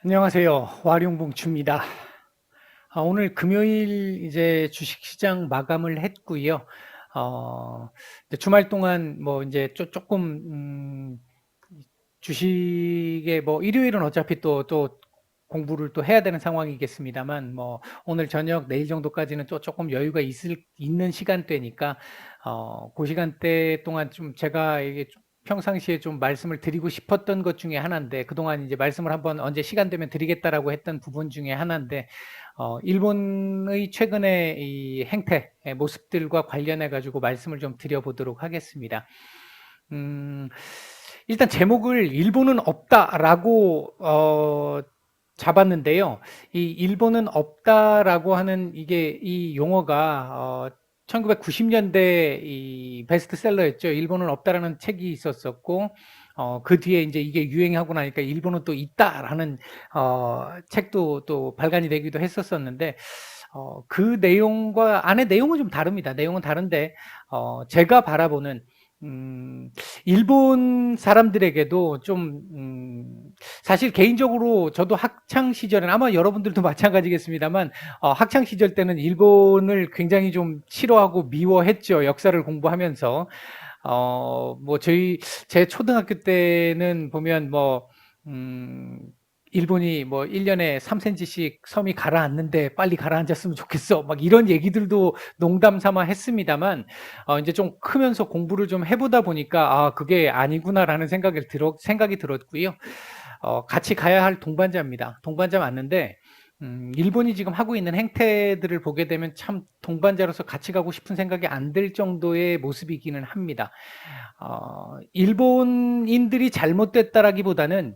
안녕하세요. 와룡봉추입니다. 오늘 금요일 이제 주식시장 마감을 했고요. 이제 주말 동안 뭐 이제 조금 주식에 뭐 일요일은 어차피 또 공부를 또 해야 되는 상황이겠습니다만, 뭐 오늘 저녁 내일 정도까지는 또 조금 여유가 있는 시간대니까 그 시간대 동안 좀 제가 이게 평상시에 좀 말씀을 드리고 싶었던 것 중에 하나인데, 그동안 이제 말씀을 한번 언제 시간 되면 드리겠다라고 했던 부분 중에 하나인데, 일본의 최근의 이 행태 모습들과 관련해 가지고 말씀을 좀 드려보도록 하겠습니다. 일단 제목을 일본은 없다라고 잡았는데요. 이 일본은 없다라고 하는 이 용어가 1990년대 이 베스트셀러였죠. 일본은 없다라는 책이 있었었고, 그 뒤에 이제 이게 유행하고 나니까 일본은 또 있다라는 책도 또 발간이 되기도 했었었는데, 그 내용과 안에 내용은 좀 다릅니다. 내용은 다른데 제가 바라보는 일본 사람들에게도 좀 사실 개인적으로 저도 학창 시절엔 아마 여러분들도 마찬가지겠습니다만 학창 시절 때는 일본을 굉장히 좀 싫어하고 미워했죠. 역사를 공부하면서 뭐 제 초등학교 때는 보면 뭐 일본이 뭐 1년에 3cm씩 섬이 가라앉는데 빨리 가라앉았으면 좋겠어. 막 이런 얘기들도 농담 삼아 했습니다만, 이제 좀 크면서 공부를 좀 해보다 보니까, 그게 아니구나라는 생각이 들었고요. 같이 가야 할 동반자입니다. 동반자 맞는데, 일본이 지금 하고 있는 행태들을 보게 되면 참 동반자로서 같이 가고 싶은 생각이 안 들 정도의 모습이기는 합니다. 일본인들이 잘못됐다라기보다는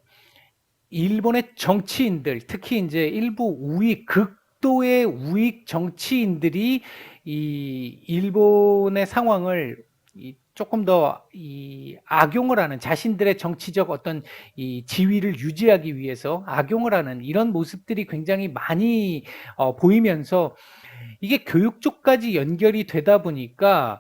일본의 정치인들, 특히 이제 일부 극도의 우익 정치인들이 이 일본의 상황을 조금 더 악용을 하는, 자신들의 정치적 어떤 이 지위를 유지하기 위해서 악용을 하는 이런 모습들이 굉장히 많이 보이면서, 이게 교육 쪽까지 연결이 되다 보니까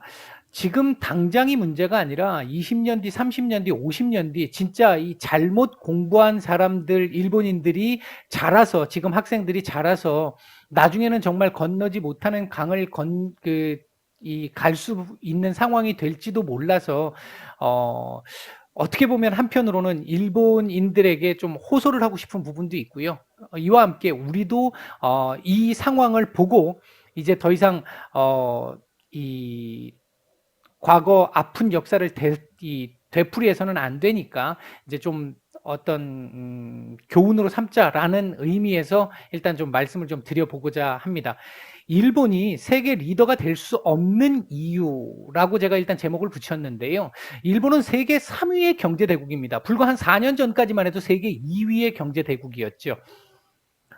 지금 당장이 문제가 아니라 20년 뒤, 30년 뒤, 50년 뒤 진짜 이 잘못 공부한 사람들, 일본인들이 자라서, 지금 학생들이 자라서 나중에는 정말 건너지 못하는 강을 갈 수 있는 상황이 될지도 몰라서 어떻게 보면 한편으로는 일본인들에게 좀 호소를 하고 싶은 부분도 있고요. 이와 함께 우리도 이 상황을 보고 이제 더 이상 이 과거 아픈 역사를 되풀이해서는 안 되니까 이제 좀 어떤 교훈으로 삼자라는 의미에서 일단 좀 말씀을 좀 드려보고자 합니다. 일본이 세계 리더가 될 수 없는 이유라고 제가 일단 제목을 붙였는데요. 일본은 세계 3위의 경제대국입니다. 불과 한 4년 전까지만 해도 세계 2위의 경제대국이었죠.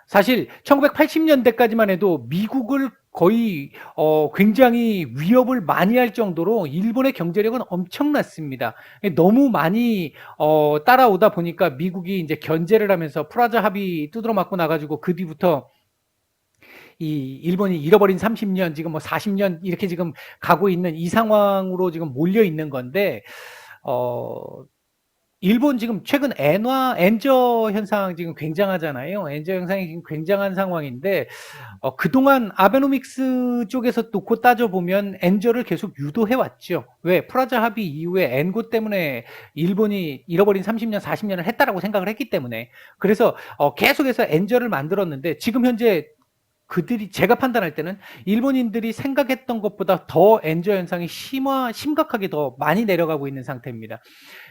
사실 1980년대까지만 해도 미국을 거의 굉장히 위협을 많이 할 정도로 일본의 경제력은 엄청났습니다. 너무 많이 따라오다 보니까 미국이 이제 견제를 하면서 프라자 합의 두드러 맞고 나가지고 그 뒤부터 이 일본이 잃어버린 30년, 지금 뭐 40년 이렇게 지금 가고 있는 이 상황으로 지금 몰려 있는 건데, 일본 지금 최근 엔저 현상 지금 굉장하잖아요. 엔저 현상이 지금 굉장한 상황인데, 그동안 아베노믹스 쪽에서 놓고 따져보면 엔저를 계속 유도해왔죠. 왜? 프라자 합의 이후에 엔고 때문에 일본이 잃어버린 30년, 40년을 했다라고 생각을 했기 때문에. 그래서 계속해서 엔저를 만들었는데, 지금 현재 제가 판단할 때는 일본인들이 생각했던 것보다 더 엔저 현상이 심각하게 더 많이 내려가고 있는 상태입니다.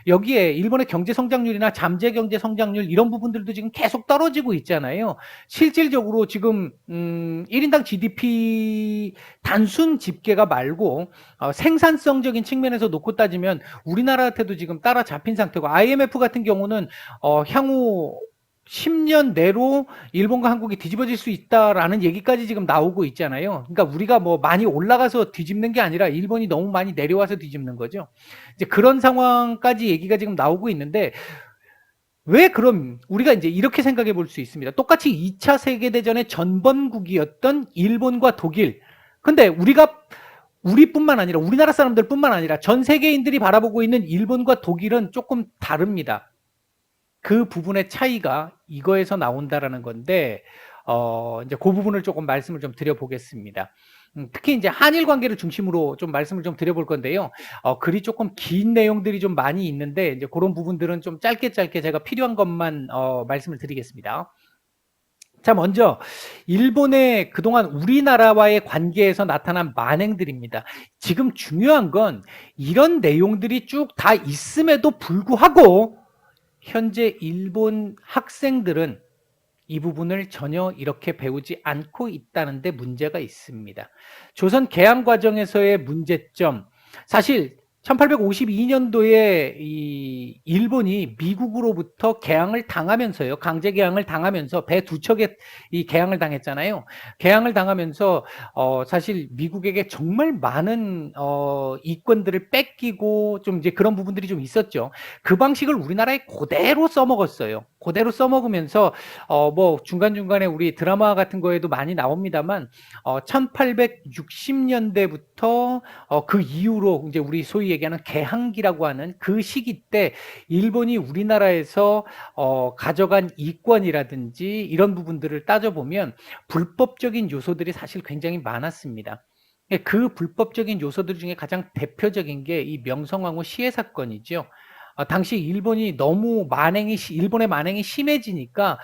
여기에 일본의 경제 성장률이나 잠재 경제 성장률 이런 부분들도 지금 계속 떨어지고 있잖아요. 실질적으로 지금 1인당 GDP 단순 집계가 말고 생산성적인 측면에서 놓고 따지면 우리나라한테도 지금 따라잡힌 상태고, IMF 같은 경우는 향후 10년 내로 일본과 한국이 뒤집어질 수 있다라는 얘기까지 지금 나오고 있잖아요. 그러니까 우리가 뭐 많이 올라가서 뒤집는 게 아니라 일본이 너무 많이 내려와서 뒤집는 거죠. 이제 그런 상황까지 얘기가 지금 나오고 있는데, 왜 그럼 우리가 이제 이렇게 생각해 볼 수 있습니다. 똑같이 2차 세계대전의 전범국이었던 일본과 독일. 근데 우리뿐만 아니라, 우리나라 사람들뿐만 아니라 전 세계인들이 바라보고 있는 일본과 독일은 조금 다릅니다. 그 부분의 차이가 이거에서 나온다라는 건데 이제 그 부분을 조금 말씀을 좀 드려보겠습니다. 특히 이제 한일 관계를 중심으로 좀 말씀을 좀 드려볼 건데요. 글이 조금 긴 내용들이 좀 많이 있는데 이제 그런 부분들은 좀 짧게 제가 필요한 것만 말씀을 드리겠습니다. 자, 먼저 일본의 그동안 우리나라와의 관계에서 나타난 만행들입니다. 지금 중요한 건 이런 내용들이 쭉 다 있음에도 불구하고 현재 일본 학생들은 이 부분을 전혀 이렇게 배우지 않고 있다는 데 문제가 있습니다. 조선 개항 과정에서의 문제점, 사실 1852년도에 이 일본이 미국으로부터 개항을 당하면서요, 강제 개항을 당하면서 배 두 척에 이 개항을 당했잖아요. 개항을 당하면서 사실 미국에게 정말 많은 이권들을 뺏기고 좀 이제 그런 부분들이 좀 있었죠. 그 방식을 우리나라에 그대로 써먹었어요. 그대로 써먹으면서 뭐 중간중간에 우리 드라마 같은 거에도 많이 나옵니다만 1860년대부터 그 이후로 이제 우리 소위 얘기하는 개항기라고 하는 그 시기 때 일본이 우리나라에서 가져간 이권이라든지 이런 부분들을 따져보면 불법적인 요소들이 사실 굉장히 많았습니다. 그 불법적인 요소들 중에 가장 대표적인 게 이 명성황후 시해 사건이죠. 당시 일본이 너무 일본의 만행이 심해지니까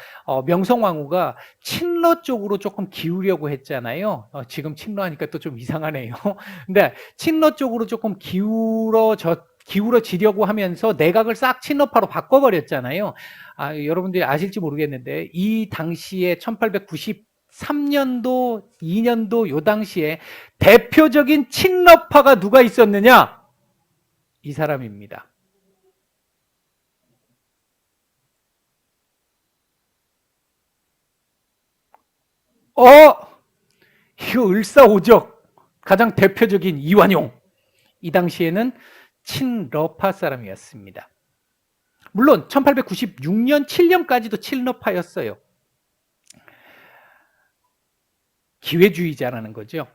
명성황후가 친러 쪽으로 조금 기우려고 했잖아요. 지금 친러하니까 또 좀 이상하네요. 근데 친러 쪽으로 조금 기울어지려고 하면서 내각을 싹 친러파로 바꿔버렸잖아요. 여러분들이 아실지 모르겠는데 이 당시에 1893년도, 2년도 요 당시에 대표적인 친러파가 누가 있었느냐? 이 사람입니다. 이거 을사오적 가장 대표적인 이완용. 이 당시에는 친러파 사람이었습니다. 물론 1896년, 7년까지도 친러파였어요. 기회주의자라는 거죠.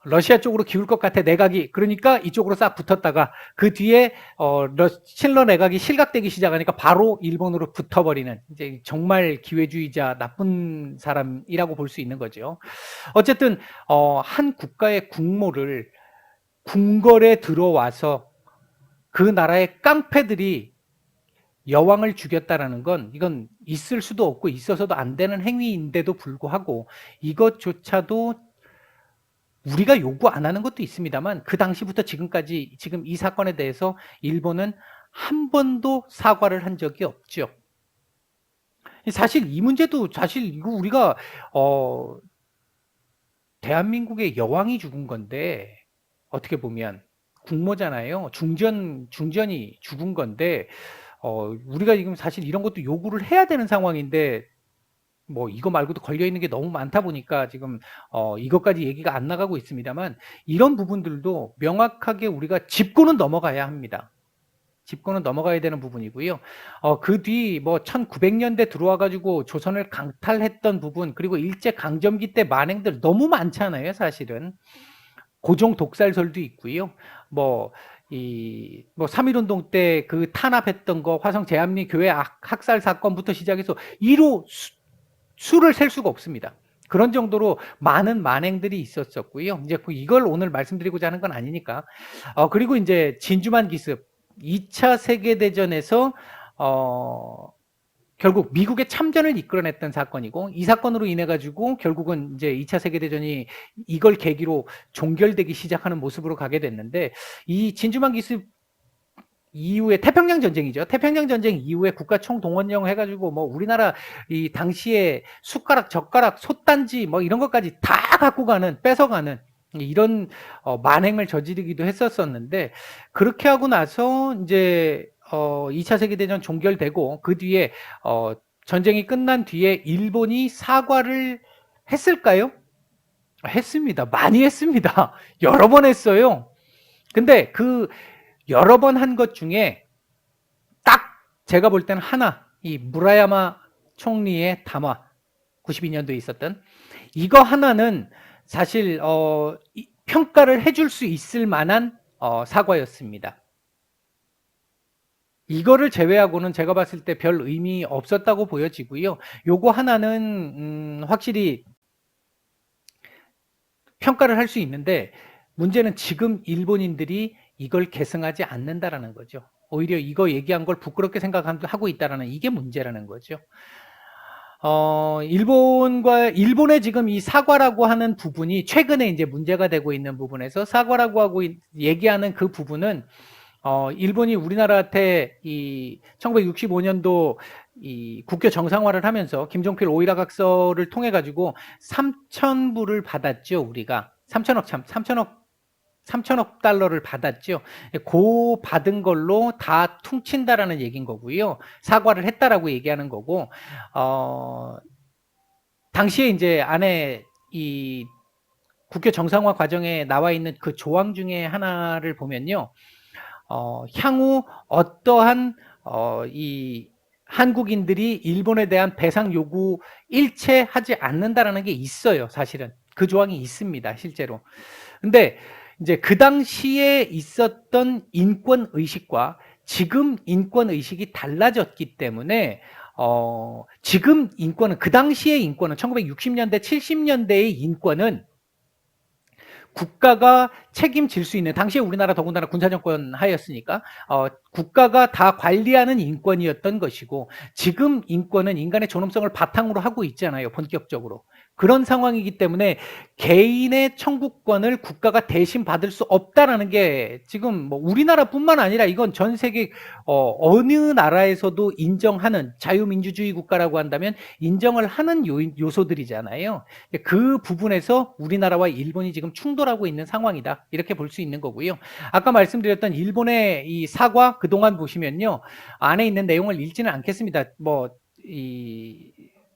러시아 쪽으로 기울 것 같아 내각이. 그러니까 이쪽으로 싹 붙었다가 그 뒤에 친러 내각이 실각되기 시작하니까 바로 일본으로 붙어버리는 이제 정말 기회주의자 나쁜 사람이라고 볼 수 있는 거죠. 어쨌든 한 국가의 국모를 궁궐에 들어와서 그 나라의 깡패들이 여왕을 죽였다라는 건 이건 있을 수도 없고 있어서도 안 되는 행위인데도 불구하고 이것조차도 우리가 요구 안 하는 것도 있습니다만 그 당시부터 지금까지 지금 이 사건에 대해서 일본은 한 번도 사과를 한 적이 없죠. 사실 이 문제도 사실 이거 우리가 대한민국의 여왕이 죽은 건데 어떻게 보면 국모잖아요. 중전이 죽은 건데 우리가 지금 사실 이런 것도 요구를 해야 되는 상황인데 뭐 이거 말고도 걸려 있는 게 너무 많다 보니까 지금 이것까지 얘기가 안 나가고 있습니다만 이런 부분들도 명확하게 우리가 짚고는 넘어가야 합니다. 짚고는 넘어가야 되는 부분이고요. 그 뒤 뭐 1900년대 들어와 가지고 조선을 강탈했던 부분 그리고 일제 강점기 때 만행들 너무 많잖아요, 사실은. 고종 독살설도 있고요. 뭐 3.1운동 때 그 탄압했던 거, 화성 제암리 교회 학살 사건부터 시작해서 이로 수를 셀 수가 없습니다. 그런 정도로 많은 만행들이 있었었고요. 이제 이걸 오늘 말씀드리고자 하는 건 아니니까. 그리고 이제 진주만 기습 2차 세계대전에서 결국 미국의 참전을 이끌어냈던 사건이고 이 사건으로 인해 가지고 결국은 이제 2차 세계대전이 이걸 계기로 종결되기 시작하는 모습으로 가게 됐는데 이 진주만 기습 이후에 태평양 전쟁이죠. 태평양 전쟁 이후에 국가 총동원령 해가지고 뭐 우리나라 이 당시에 숟가락, 젓가락, 솥단지 뭐 이런 것까지 다 갖고 가는 뺏어가는 이런 만행을 저지르기도 했었었는데 그렇게 하고 나서 이제 2차 세계대전 종결되고 그 뒤에 전쟁이 끝난 뒤에 일본이 사과를 했을까요? 했습니다. 많이 했습니다. 여러 번 했어요. 근데 그 여러 번 한 것 중에 딱 제가 볼 때는 하나, 이 무라야마 총리의 담화 92년도에 있었던 이거 하나는 사실 평가를 해줄 수 있을 만한 사과였습니다. 이거를 제외하고는 제가 봤을 때 별 의미 없었다고 보여지고요. 요거 하나는 확실히 평가를 할 수 있는데, 문제는 지금 일본인들이 이걸 계승하지 않는다라는 거죠. 오히려 이거 얘기한 걸 부끄럽게 생각하고 있다라는, 이게 문제라는 거죠. 일본의 지금 이 사과라고 하는 부분이 최근에 이제 문제가 되고 있는 부분에서, 사과라고 하고 얘기하는 그 부분은 일본이 우리나라한테 이 1965년도 이 국교 정상화를 하면서 김종필 오이라 각서를 통해 가지고 3,000불을 받았죠. 우리가 3천억 달러를 받았죠. 그 받은 걸로 다 퉁친다라는 얘기인 거고요. 사과를 했다라고 얘기하는 거고, 당시에 이제 안에 이 국교 정상화 과정에 나와 있는 그 조항 중에 하나를 보면요. 향후 어떠한 이 한국인들이 일본에 대한 배상 요구 일체 하지 않는다라는 게 있어요. 사실은 그 조항이 있습니다. 실제로. 근데 이제 그 당시에 있었던 인권 의식과 지금 인권 의식이 달라졌기 때문에 지금 인권은, 그 당시의 인권은, 1960년대 70년대의 인권은 국가가 책임질 수 있는, 당시에 우리나라 더군다나 군사정권 하였으니까 국가가 다 관리하는 인권이었던 것이고, 지금 인권은 인간의 존엄성을 바탕으로 하고 있잖아요. 본격적으로. 그런 상황이기 때문에 개인의 청구권을 국가가 대신 받을 수 없다라는 게 지금 뭐 우리나라뿐만 아니라 이건 전 세계 어느 나라에서도 인정하는, 자유민주주의 국가라고 한다면 인정을 하는 요소들이잖아요. 그 부분에서 우리나라와 일본이 지금 충돌하고 있는 상황이다, 이렇게 볼 수 있는 거고요. 아까 말씀드렸던 일본의 이 사과, 그동안 보시면요, 안에 있는 내용을 읽지는 않겠습니다.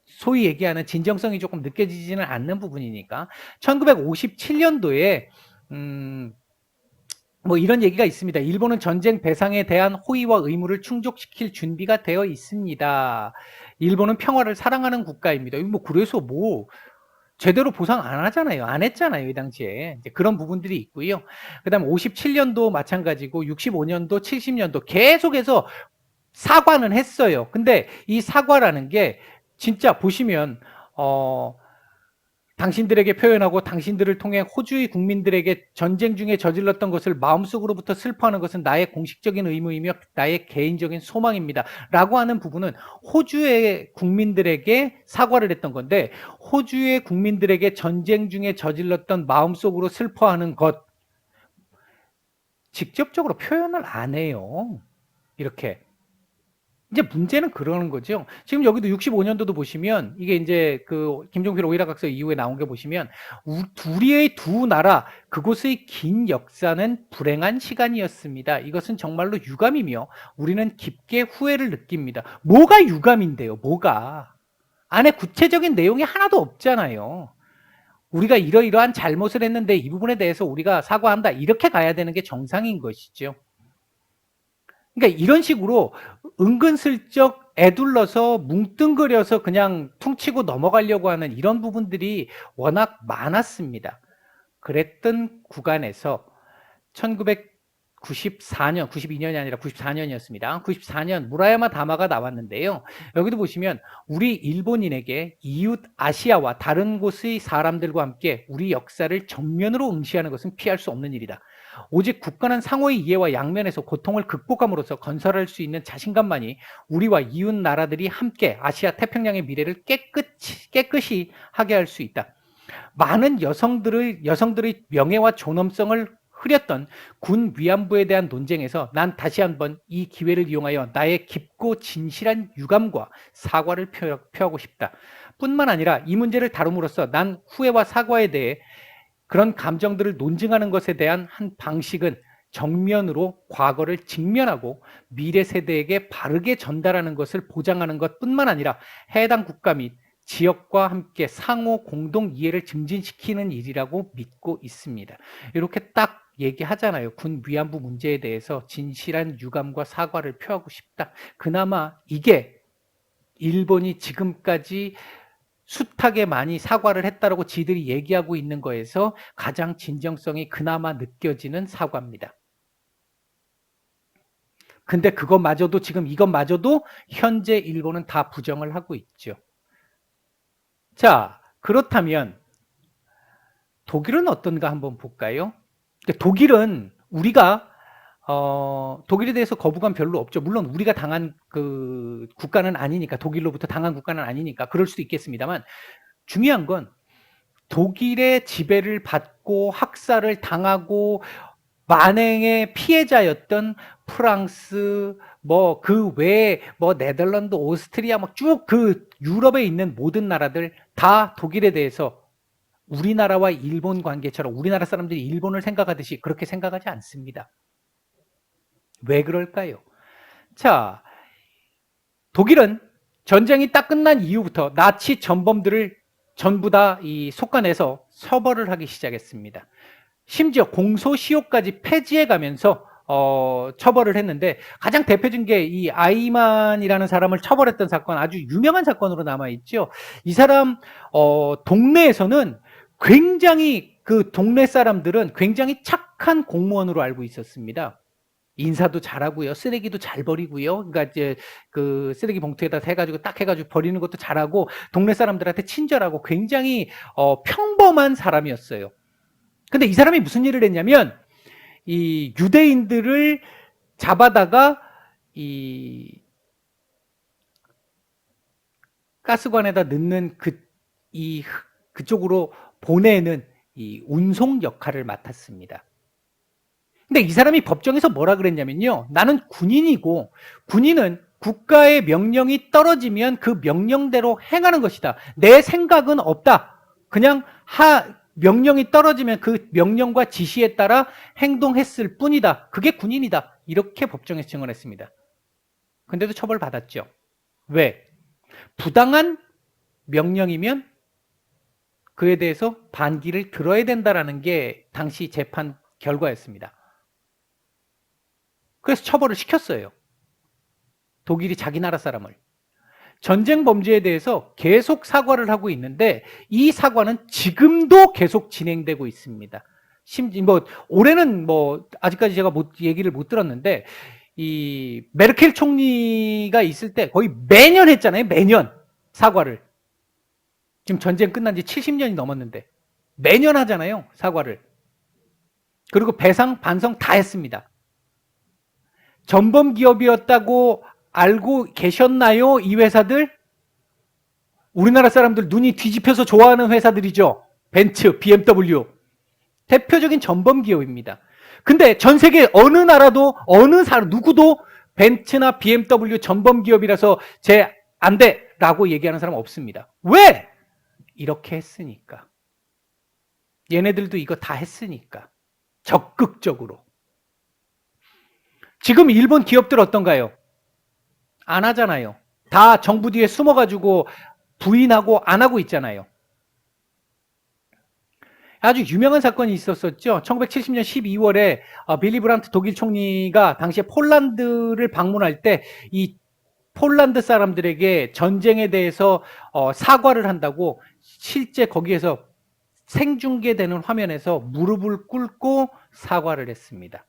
소위 얘기하는 진정성이 조금 느껴지지는 않는 부분이니까. 1957년도에 뭐 이런 얘기가 있습니다. 일본은 전쟁 배상에 대한 호의와 의무를 충족시킬 준비가 되어 있습니다. 일본은 평화를 사랑하는 국가입니다. 뭐 그래서 뭐 제대로 보상 안 하잖아요. 안 했잖아요, 이 당시에. 이제 그런 부분들이 있고요. 그다음 57년도 마찬가지고, 65년도, 70년도 계속해서 사과는 했어요. 근데 이 사과라는 게 진짜 보시면 당신들에게 표현하고 당신들을 통해 호주의 국민들에게 전쟁 중에 저질렀던 것을 마음속으로부터 슬퍼하는 것은 나의 공식적인 의무이며 나의 개인적인 소망입니다. 라고 하는 부분은 호주의 국민들에게 사과를 했던 건데, 호주의 국민들에게 전쟁 중에 저질렀던 마음속으로 슬퍼하는 것, 직접적으로 표현을 안 해요. 이렇게. 이제 문제는 그러는 거죠. 지금 여기도 65년도도 보시면, 이게 이제 그 김종필 오이라 각서 이후에 나온 게 보시면, 둘이의 두 나라 그곳의 긴 역사는 불행한 시간이었습니다. 이것은 정말로 유감이며 우리는 깊게 후회를 느낍니다. 뭐가 유감인데요? 뭐가? 안에 구체적인 내용이 하나도 없잖아요. 우리가 이러이러한 잘못을 했는데 이 부분에 대해서 우리가 사과한다, 이렇게 가야 되는 게 정상인 것이죠. 그러니까 이런 식으로 은근슬쩍 애둘러서 뭉뚱그려서 그냥 퉁치고 넘어가려고 하는 이런 부분들이 워낙 많았습니다. 그랬던 구간에서 1994년, 92년이 아니라 94년이었습니다. 94년 무라야마 다마가 나왔는데요. 여기도 보시면 우리 일본인에게 이웃 아시아와 다른 곳의 사람들과 함께 우리 역사를 정면으로 응시하는 것은 피할 수 없는 일이다. 오직 굳건한 상호의 이해와 양면에서 고통을 극복함으로써 건설할 수 있는 자신감만이 우리와 이웃 나라들이 함께 아시아 태평양의 미래를 깨끗이 하게 할 수 있다. 많은 여성들의 명예와 존엄성을 흐렸던 군 위안부에 대한 논쟁에서 난 다시 한번 이 기회를 이용하여 나의 깊고 진실한 유감과 사과를 표하고 싶다. 뿐만 아니라 이 문제를 다룸으로써 난 후회와 사과에 대해 그런 감정들을 논증하는 것에 대한 한 방식은 정면으로 과거를 직면하고 미래 세대에게 바르게 전달하는 것을 보장하는 것뿐만 아니라 해당 국가 및 지역과 함께 상호 공동 이해를 증진시키는 일이라고 믿고 있습니다. 이렇게 딱 얘기하잖아요. 군 위안부 문제에 대해서 진실한 유감과 사과를 표하고 싶다. 그나마 이게 일본이 지금까지 숱하게 많이 사과를 했다라고 지들이 얘기하고 있는 거에서 가장 진정성이 그나마 느껴지는 사과입니다. 근데 그것마저도 지금 이것마저도 현재 일본은 다 부정을 하고 있죠. 자, 그렇다면 독일은 어떤가 한번 볼까요? 독일은 우리가 독일에 대해서 거부감 별로 없죠. 물론 우리가 당한 그 국가는 아니니까, 독일로부터 당한 국가는 아니니까 그럴 수도 있겠습니다만, 중요한 건 독일의 지배를 받고 학살을 당하고 만행의 피해자였던 프랑스, 뭐 그 외에 뭐 네덜란드, 오스트리아, 막 쭉 그 유럽에 있는 모든 나라들 다 독일에 대해서 우리나라와 일본 관계처럼 우리나라 사람들이 일본을 생각하듯이 그렇게 생각하지 않습니다. 왜 그럴까요? 자, 독일은 전쟁이 딱 끝난 이후부터 나치 전범들을 전부 다 이 속아내서 처벌을 하기 시작했습니다. 심지어 공소시효까지 폐지해 가면서 처벌을 했는데, 가장 대표적인 게 이 아이만이라는 사람을 처벌했던 사건, 아주 유명한 사건으로 남아있죠. 이 사람 동네에서는 굉장히, 그 동네 사람들은 굉장히 착한 공무원으로 알고 있었습니다. 인사도 잘하고요, 쓰레기도 잘 버리고요. 그러니까 이제 그 쓰레기 봉투에다 해가지고 딱 해가지고 버리는 것도 잘하고, 동네 사람들한테 친절하고 굉장히 평범한 사람이었어요. 근데 이 사람이 무슨 일을 했냐면, 이 유대인들을 잡아다가 이 가스관에다 넣는 그쪽으로 보내는 이 운송 역할을 맡았습니다. 근데 이 사람이 법정에서 뭐라 그랬냐면요, 나는 군인이고 군인은 국가의 명령이 떨어지면 그 명령대로 행하는 것이다. 내 생각은 없다. 그냥 명령이 떨어지면 그 명령과 지시에 따라 행동했을 뿐이다. 그게 군인이다. 이렇게 법정에서 증언했습니다. 근데도 처벌받았죠. 왜? 부당한 명령이면 그에 대해서 반기를 들어야 된다라는 게 당시 재판 결과였습니다. 그래서 처벌을 시켰어요. 독일이 자기 나라 사람을. 전쟁 범죄에 대해서 계속 사과를 하고 있는데, 이 사과는 지금도 계속 진행되고 있습니다. 뭐 올해는 뭐 아직까지 제가 얘기를 못 들었는데, 이 메르켈 총리가 있을 때 거의 매년 했잖아요. 매년 사과를. 지금 전쟁 끝난 지 70년이 넘었는데 매년 하잖아요, 사과를. 그리고 배상 반성 다 했습니다. 전범 기업이었다고 알고 계셨나요, 이 회사들? 우리나라 사람들 눈이 뒤집혀서 좋아하는 회사들이죠. 벤츠, BMW. 대표적인 전범 기업입니다. 근데 전 세계 어느 나라도, 누구도 벤츠나 BMW 전범 기업이라서 안 돼! 라고 얘기하는 사람 없습니다. 왜? 이렇게 했으니까. 얘네들도 이거 다 했으니까. 적극적으로. 지금 일본 기업들 어떤가요? 안 하잖아요. 다 정부 뒤에 숨어가지고 부인하고 안 하고 있잖아요. 아주 유명한 사건이 있었었죠. 1970년 12월에 빌리 브란트 독일 총리가 당시에 폴란드를 방문할 때 이 폴란드 사람들에게 전쟁에 대해서 사과를 한다고 실제 거기에서 생중계되는 화면에서 무릎을 꿇고 사과를 했습니다.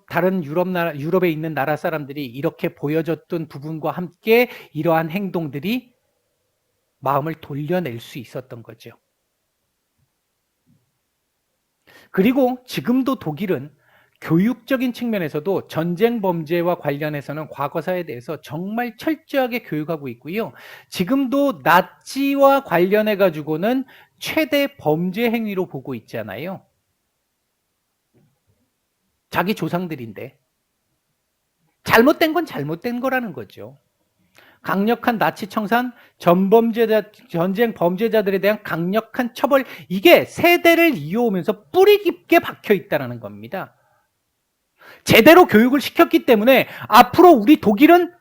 다른 유럽에 있는 나라 사람들이 이렇게 보여줬던 부분과 함께 이러한 행동들이 마음을 돌려낼 수 있었던 거죠. 그리고 지금도 독일은 교육적인 측면에서도 전쟁 범죄와 관련해서는 과거사에 대해서 정말 철저하게 교육하고 있고요. 지금도 나치와 관련해 가지고는 최대 범죄 행위로 보고 있잖아요. 자기 조상들인데. 잘못된 건 잘못된 거라는 거죠. 강력한 나치 청산, 전쟁 범죄자들에 대한 강력한 처벌, 이게 세대를 이어오면서 뿌리 깊게 박혀 있다는 겁니다. 제대로 교육을 시켰기 때문에 앞으로 우리 독일은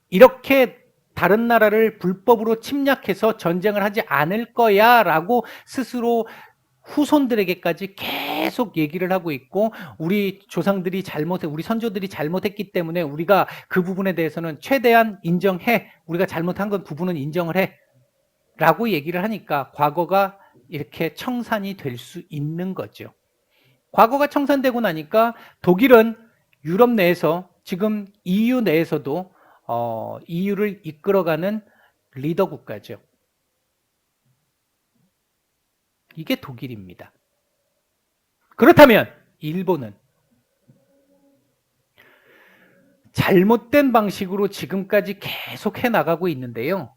이렇게 다른 나라를 불법으로 침략해서 전쟁을 하지 않을 거야 라고 스스로 후손들에게까지 계속 얘기를 하고 있고, 우리 조상들이 우리 선조들이 잘못했기 때문에 우리가 그 부분에 대해서는 최대한 인정해, 우리가 잘못한 건 부분은 인정을 해 라고 얘기를 하니까 과거가 이렇게 청산이 될 수 있는 거죠. 과거가 청산되고 나니까 독일은 유럽 내에서 지금 EU 내에서도 EU를 이끌어가는 리더 국가죠. 이게 독일입니다. 그렇다면 일본은 잘못된 방식으로 지금까지 계속 해나가고 있는데요.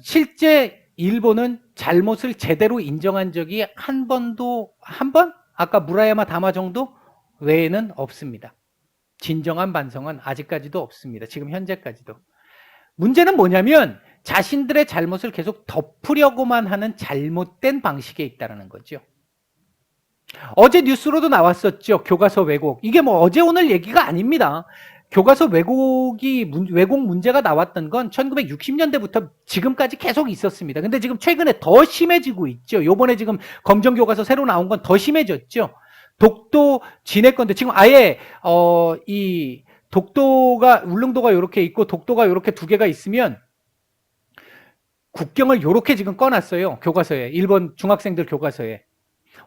실제 일본은 잘못을 제대로 인정한 적이 한 번? 아까 무라야마 다마 정도 외에는 없습니다. 진정한 반성은 아직까지도 없습니다. 지금 현재까지도. 문제는 뭐냐면 자신들의 잘못을 계속 덮으려고만 하는 잘못된 방식에 있다는 거죠. 어제 뉴스로도 나왔었죠. 교과서 왜곡. 이게 뭐 어제 오늘 얘기가 아닙니다. 교과서 왜곡 문제가 나왔던 건 1960년대부터 지금까지 계속 있었습니다. 근데 지금 최근에 더 심해지고 있죠. 요번에 지금 검정교과서 새로 나온 건 더 심해졌죠. 독도 진해 건데 지금 아예 이 독도가 울릉도가 이렇게 있고 독도가 이렇게 두 개가 있으면 국경을 이렇게 지금 꺼놨어요. 교과서에. 일본 중학생들 교과서에.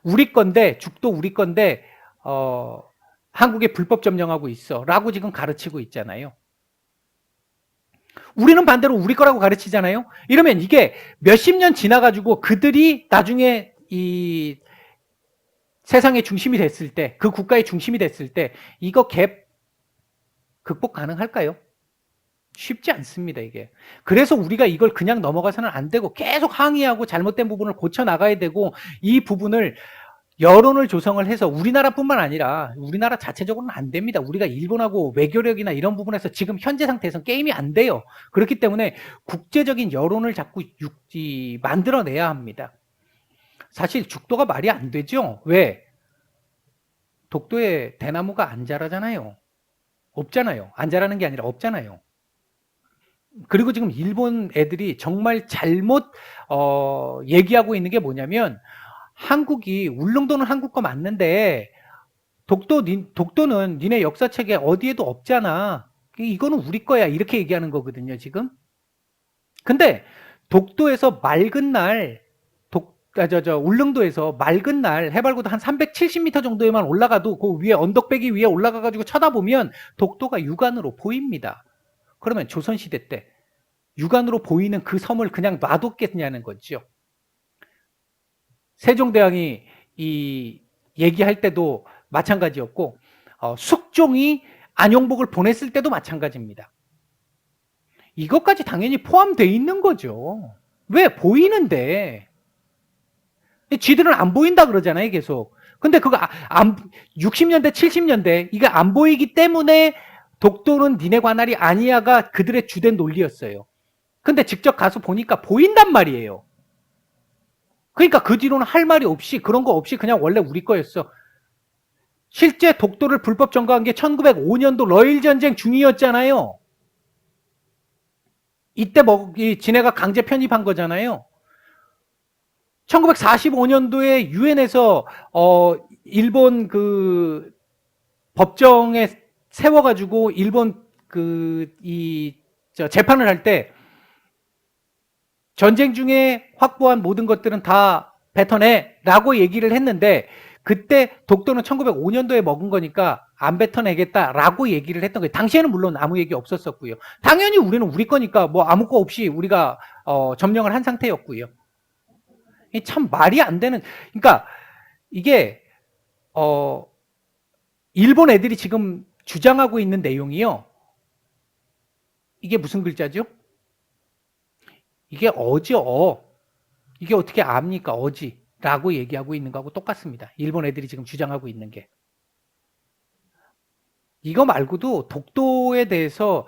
우리 건데 죽도 우리 건데 한국에 불법 점령하고 있어 라고 지금 가르치고 있잖아요. 우리는 반대로 우리 거라고 가르치잖아요. 이러면 이게 몇십 년 지나가지고 그들이 나중에 이 세상의 중심이 됐을 때, 그 국가의 중심이 됐을 때 이거 갭 극복 가능할까요? 쉽지 않습니다, 이게. 그래서 우리가 이걸 그냥 넘어가서는 안 되고 계속 항의하고 잘못된 부분을 고쳐 나가야 되고 이 부분을 여론을 조성을 해서 우리나라뿐만 아니라 우리나라 자체적으로는 안 됩니다. 우리가 일본하고 외교력이나 이런 부분에서 지금 현재 상태에서는 게임이 안 돼요. 그렇기 때문에 국제적인 여론을 자꾸 만들어내야 합니다. 사실 죽도가 말이 안 되죠. 왜? 독도에 대나무가 안 자라잖아요. 없잖아요. 안 자라는 게 아니라 없잖아요. 그리고 지금 일본 애들이 정말 잘못 얘기하고 있는 게 뭐냐면 한국이 울릉도는 한국 거 맞는데 독도는 니네 역사책에 어디에도 없잖아. 이거는 우리 거야. 이렇게 얘기하는 거거든요, 지금. 근데 독도에서 맑은 날 울릉도에서 맑은 날 해발고도 한 370m 정도에만 올라가도 그 위에 언덕배기 위에 올라가가지고 쳐다보면 독도가 육안으로 보입니다. 그러면 조선시대 때 육안으로 보이는 그 섬을 그냥 놔뒀겠냐는 거죠. 세종대왕이 이 얘기할 때도 마찬가지였고 숙종이 안용복을 보냈을 때도 마찬가지입니다. 이것까지 당연히 포함되어 있는 거죠. 왜? 보이는데. 쥐들은 안 보인다 그러잖아요, 계속. 근데 그거 60년대, 70년대 이게 안 보이기 때문에 독도는 니네 관할이 아니야가 그들의 주된 논리였어요. 근데 직접 가서 보니까 보인단 말이에요. 그러니까 그 뒤로는 할 말이 없이 그런 거 없이 그냥 원래 우리 거였어. 실제 독도를 불법 점거한 게 1905년도 러일 전쟁 중이었잖아요. 이때 지네가 강제 편입한 거잖아요. 1945년도에 유엔에서 일본 그 법정에 세워가지고 일본 재판을 할 때 전쟁 중에 확보한 모든 것들은 다 뱉어내라고 얘기를 했는데 그때 독도는 1905년도에 먹은 거니까 안 뱉어내겠다라고 얘기를 했던 거예요. 당시에는 물론 아무 얘기 없었었고요. 당연히 우리는 우리 거니까 뭐 아무 거 없이 우리가 점령을 한 상태였고요. 참 말이 안 되는, 그러니까 이게 일본 애들이 지금 주장하고 있는 내용이요. 이게 무슨 글자죠? 이게 어지어. 이게 어떻게 압니까? 어지라고 얘기하고 있는 거하고 똑같습니다. 일본 애들이 지금 주장하고 있는 게. 이거 말고도 독도에 대해서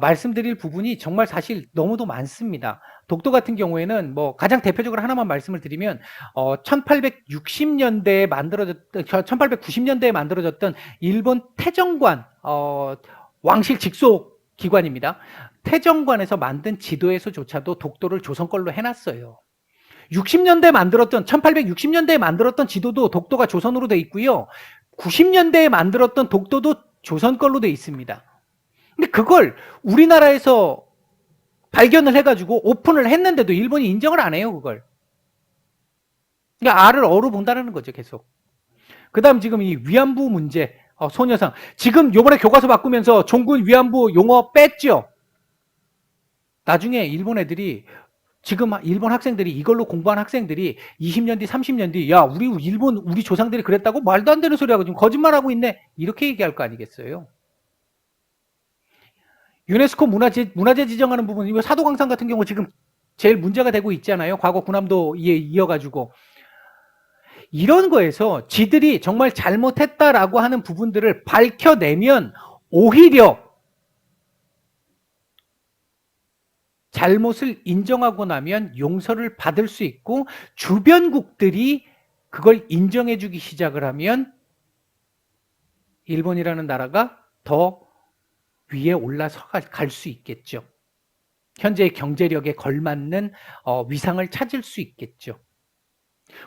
말씀드릴 부분이 정말 사실 너무도 많습니다. 독도 같은 경우에는 뭐 가장 대표적으로 하나만 말씀을 드리면 1860년대에 만들어졌던 1890년대에 만들어졌던 일본 태정관 왕실 직속 기관입니다. 태정관에서 만든 지도에서조차도 독도를 조선 걸로 해놨어요. 1860년대에 만들었던 지도도 독도가 조선으로 돼 있고요. 90년대에 만들었던 독도도 조선 걸로 돼 있습니다. 근데 그걸 우리나라에서 발견을 해가지고 오픈을 했는데도 일본이 인정을 안 해요, 그걸. 그러니까 알을 어로 본다는 거죠, 계속. 그다음 지금 이 위안부 문제, 소녀상. 지금 요번에 교과서 바꾸면서 종군 위안부 용어 뺐죠. 나중에 일본 애들이 지금 일본 학생들이 이걸로 공부한 학생들이 20년 뒤, 30년 뒤, 야, 우리 조상들이 그랬다고 말도 안 되는 소리하고 지금 거짓말하고 있네. 이렇게 얘기할 거 아니겠어요. 유네스코 문화재 지정하는 부분, 이거 사도광산 같은 경우 지금 제일 문제가 되고 있잖아요. 과거 군함도 이어가지고. 이런 거에서 지들이 정말 잘못했다라고 하는 부분들을 밝혀내면 오히려 잘못을 인정하고 나면 용서를 받을 수 있고 주변국들이 그걸 인정해주기 시작을 하면 일본이라는 나라가 더 위에 올라서 갈 수 있겠죠. 현재의 경제력에 걸맞는 위상을 찾을 수 있겠죠.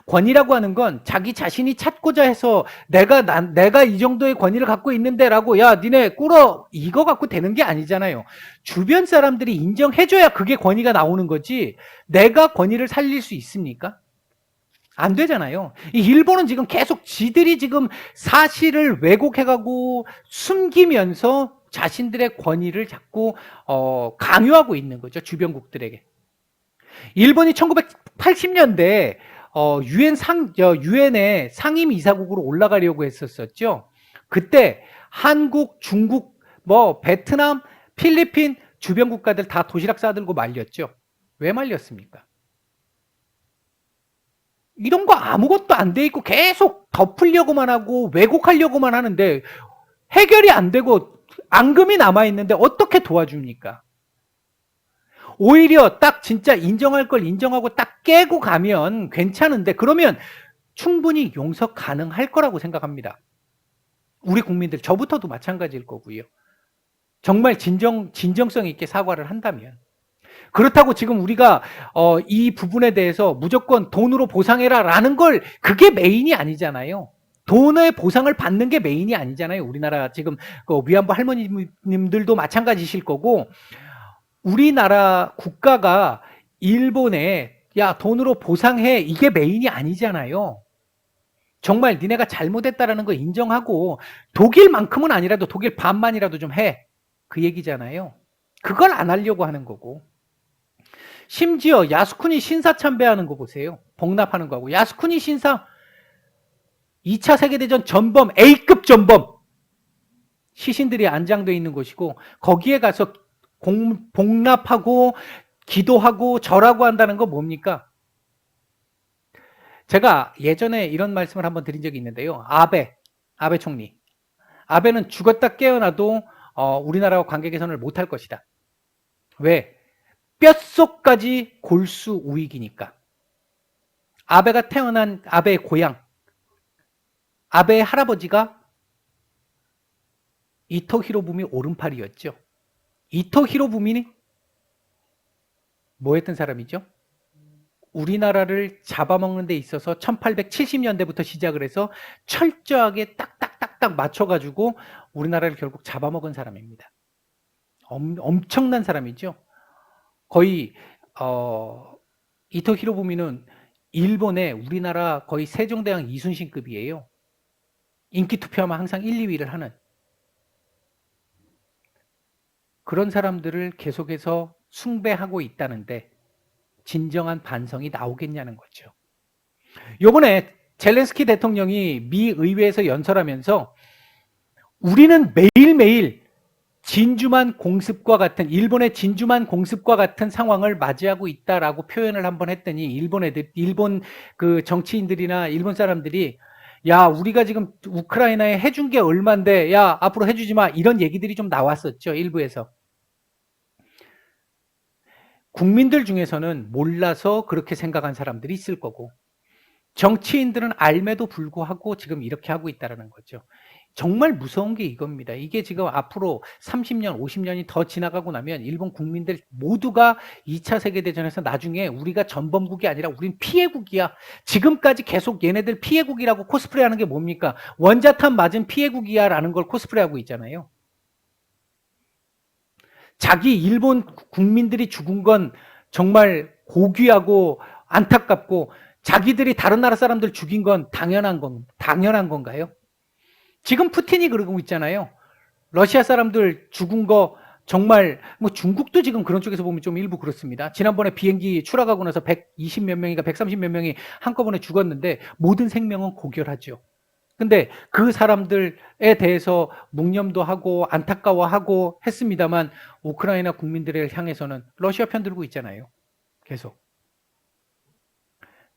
권위라고 하는 건 자기 자신이 찾고자 해서 내가 이 정도의 권위를 갖고 있는데라고 야 니네 꿇어 이거 갖고 되는 게 아니잖아요. 주변 사람들이 인정해줘야 그게 권위가 나오는 거지 내가 권위를 살릴 수 있습니까? 안 되잖아요. 이 일본은 지금 계속 지들이 지금 사실을 왜곡해가고 숨기면서 자신들의 권위를 자꾸 강요하고 있는 거죠. 주변국들에게. 일본이 1980년대 유엔의 상임 이사국으로 올라가려고 했었죠. 그때 한국, 중국, 베트남, 필리핀 주변 국가들 다 도시락 싸들고 말렸죠. 왜 말렸습니까? 이런 거 아무것도 안 돼 있고 계속 덮으려고만 하고 왜곡하려고만 하는데 해결이 안 되고 앙금이 남아 있는데 어떻게 도와줍니까? 오히려 딱 진짜 인정할 걸 인정하고 딱 깨고 가면 괜찮은데 그러면 충분히 용서 가능할 거라고 생각합니다. 우리 국민들, 저부터도 마찬가지일 거고요. 정말 진정성 있게 사과를 한다면. 그렇다고 지금 우리가 이 부분에 대해서 무조건 돈으로 보상해라 라는 걸 그게 메인이 아니잖아요. 돈의 보상을 받는 게 메인이 아니잖아요. 우리나라 지금 위안부 할머님들도 마찬가지실 거고 우리나라 국가가 일본에 야 돈으로 보상해 이게 메인이 아니잖아요. 정말 니네가 잘못했다라는 거 인정하고 독일만큼은 아니라도 독일 반만이라도 좀 해. 그 얘기잖아요. 그걸 안 하려고 하는 거고. 심지어 야스쿠니 신사 참배하는 거 보세요. 복납하는 거하고. 야스쿠니 신사 2차 세계대전 전범, A급 전범. 시신들이 안장되어 있는 곳이고 거기에 가서 복납하고 기도하고 절하고 한다는 거 뭡니까? 제가 예전에 이런 말씀을 한번 드린 적이 있는데요. 아베 총리. 아베는 죽었다 깨어나도 우리나라와 관계 개선을 못할 것이다. 왜? 뼛속까지 골수 우익이니까. 아베가 태어난 아베의 고향. 아베의 할아버지가 이토 히로부미 오른팔이었죠. 이토 히로부미는 뭐 했던 사람이죠? 우리나라를 잡아먹는 데 있어서 1870년대부터 시작을 해서 철저하게 딱딱딱딱 맞춰가지고 우리나라를 결국 잡아먹은 사람입니다. 엄청난 사람이죠. 거의 이토 히로부미는 일본의 우리나라 거의 세종대왕 이순신급이에요. 인기 투표하면 항상 1, 2위를 하는 그런 사람들을 계속해서 숭배하고 있다는데 진정한 반성이 나오겠냐는 거죠. 요번에 젤렌스키 대통령이 미 의회에서 연설하면서 우리는 매일매일 진주만 공습과 같은 일본의 진주만 공습과 같은 상황을 맞이하고 있다라고 표현을 한번 했더니 일본 그 정치인들이나 일본 사람들이 야 우리가 지금 우크라이나에 해준 게 얼만데 야 앞으로 해주지 마 이런 얘기들이 좀 나왔었죠. 일부에서. 국민들 중에서는 몰라서 그렇게 생각한 사람들이 있을 거고 정치인들은 알매도 불구하고 지금 이렇게 하고 있다는 거죠. 정말 무서운 게 이겁니다. 이게 지금 앞으로 30년, 50년이 더 지나가고 나면 일본 국민들 모두가 2차 세계대전에서 나중에 우리가 전범국이 아니라 우린 피해국이야. 지금까지 계속 얘네들 피해국이라고 코스프레하는 게 뭡니까? 원자탄 맞은 피해국이야 라는 걸 코스프레하고 있잖아요. 자기 일본 국민들이 죽은 건 정말 고귀하고 안타깝고 자기들이 다른 나라 사람들 죽인 건 당연한 건가요? 지금 푸틴이 그러고 있잖아요. 러시아 사람들 죽은 거 정말 뭐 중국도 지금 그런 쪽에서 보면 좀 일부 그렇습니다. 지난번에 비행기 추락하고 나서 120 몇 명인가 130 몇 명이 한꺼번에 죽었는데 모든 생명은 고결하죠. 근데 그 사람들에 대해서 묵념도 하고 안타까워하고 했습니다만 우크라이나 국민들을 향해서는 러시아 편 들고 있잖아요. 계속.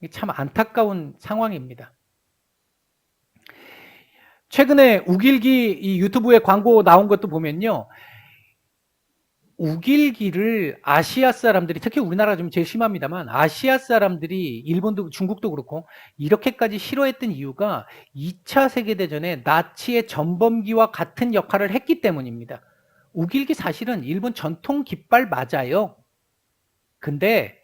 이게 참 안타까운 상황입니다. 최근에 우길기 이 유튜브에 광고 나온 것도 보면요. 우길기를 아시아 사람들이, 특히 우리나라가 좀 제일 심합니다만 아시아 사람들이 일본도 중국도 그렇고 이렇게까지 싫어했던 이유가 2차 세계대전에 나치의 전범기와 같은 역할을 했기 때문입니다. 우길기 사실은 일본 전통 깃발 맞아요. 근데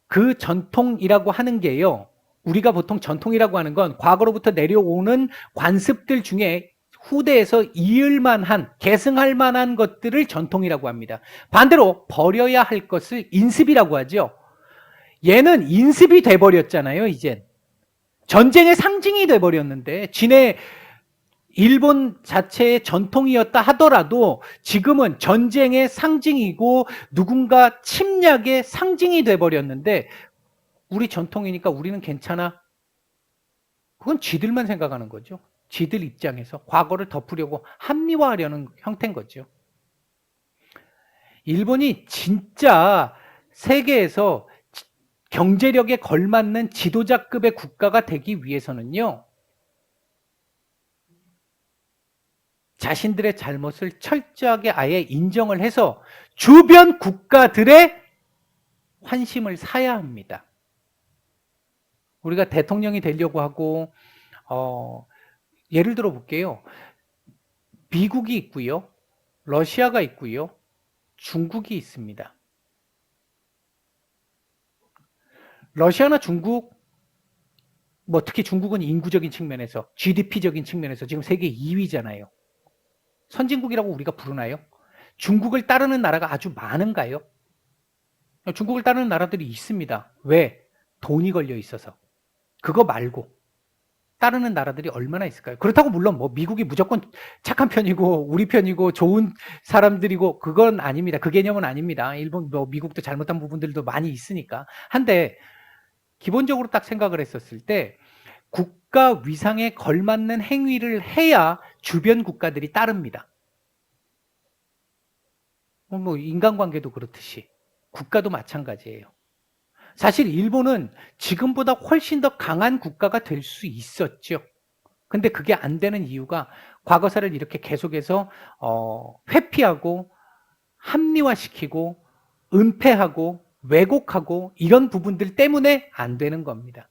그 전통이라고 하는 게요, 우리가 보통 전통이라고 하는 건 과거로부터 내려오는 관습들 중에 후대에서 이을 만한, 계승할 만한 것들을 전통이라고 합니다. 반대로 버려야 할 것을 인습이라고 하죠. 얘는 인습이 돼버렸잖아요, 이젠. 전쟁의 상징이 돼버렸는데, 진의 일본 자체의 전통이었다 하더라도 지금은 전쟁의 상징이고 누군가 침략의 상징이 돼버렸는데, 우리 전통이니까 우리는 괜찮아. 그건 쥐들만 생각하는 거죠. 쥐들 입장에서 과거를 덮으려고 합리화하려는 형태인 거죠. 일본이 진짜 세계에서 경제력에 걸맞는 지도자급의 국가가 되기 위해서는요, 자신들의 잘못을 철저하게 아예 인정을 해서 주변 국가들의 환심을 사야 합니다. 우리가 대통령이 되려고 하고 예를 들어 볼게요. 미국이 있고요. 러시아가 있고요. 중국이 있습니다. 러시아나 중국, 뭐 특히 중국은 인구적인 측면에서, GDP적인 측면에서 지금 세계 2위잖아요. 선진국이라고 우리가 부르나요? 중국을 따르는 나라가 아주 많은가요? 중국을 따르는 나라들이 있습니다. 왜? 돈이 걸려 있어서. 그거 말고 따르는 나라들이 얼마나 있을까요? 그렇다고 물론 뭐 미국이 무조건 착한 편이고 우리 편이고 좋은 사람들이고 그건 아닙니다. 그 개념은 아닙니다. 일본, 뭐 미국도 잘못한 부분들도 많이 있으니까. 한데 기본적으로 딱 생각을 했었을 때 국가 위상에 걸맞는 행위를 해야 주변 국가들이 따릅니다. 뭐 인간관계도 그렇듯이 국가도 마찬가지예요. 사실 일본은 지금보다 훨씬 더 강한 국가가 될 수 있었죠. 근데 그게 안 되는 이유가 과거사를 이렇게 계속해서 회피하고 합리화시키고 은폐하고 왜곡하고 이런 부분들 때문에 안 되는 겁니다.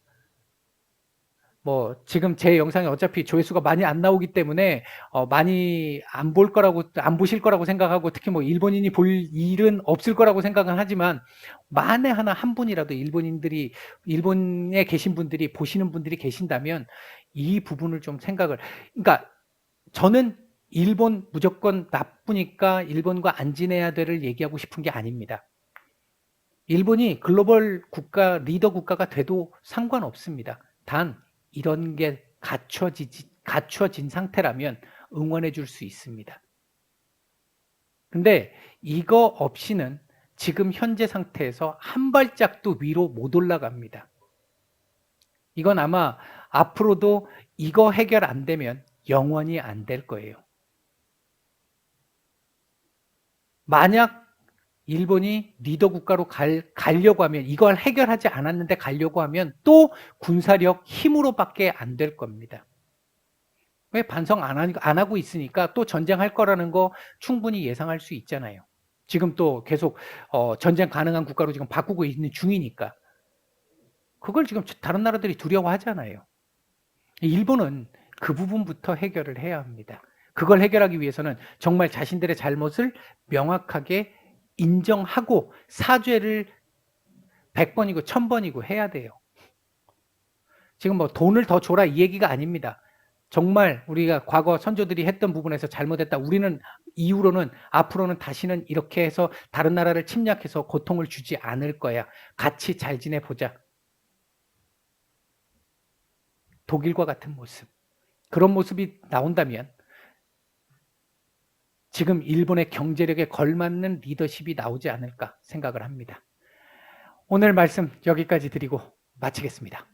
뭐 지금 제 영상이 어차피 조회수가 많이 안 나오기 때문에 많이 안 보실 거라고 생각하고, 특히 뭐 일본인이 볼 일은 없을 거라고 생각은 하지만 만에 하나 한 분이라도 일본에 계신 분들이 보시는 분들이 계신다면 이 부분을 좀 생각을, 그러니까 저는 일본 무조건 나쁘니까 일본과 안 지내야 돼를 얘기하고 싶은 게 아닙니다. 일본이 글로벌 국가, 리더 국가가 돼도 상관없습니다. 단 이런 게 갖춰진 상태라면 응원해 줄 수 있습니다. 근데 이거 없이는 지금 현재 상태에서 한 발짝도 위로 못 올라갑니다. 이건 아마 앞으로도 이거 해결 안 되면 영원히 안 될 거예요. 만약 일본이 리더 국가로 가려고 하면, 이걸 해결하지 않았는데 가려고 하면 또 군사력 힘으로밖에 안 될 겁니다. 왜? 반성 안 하고 있으니까 또 전쟁할 거라는 거 충분히 예상할 수 있잖아요. 지금 또 계속 전쟁 가능한 국가로 지금 바꾸고 있는 중이니까. 그걸 지금 다른 나라들이 두려워하잖아요. 일본은 그 부분부터 해결을 해야 합니다. 그걸 해결하기 위해서는 정말 자신들의 잘못을 명확하게 인정하고 사죄를 100번이고 1000번이고 해야 돼요. 지금 뭐 돈을 더 줘라 이 얘기가 아닙니다. 정말 우리가 과거 선조들이 했던 부분에서 잘못했다. 우리는 이후로는, 앞으로는 다시는 이렇게 해서 다른 나라를 침략해서 고통을 주지 않을 거야. 같이 잘 지내보자. 독일과 같은 모습, 그런 모습이 나온다면 지금 일본의 경제력에 걸맞는 리더십이 나오지 않을까 생각을 합니다. 오늘 말씀 여기까지 드리고 마치겠습니다.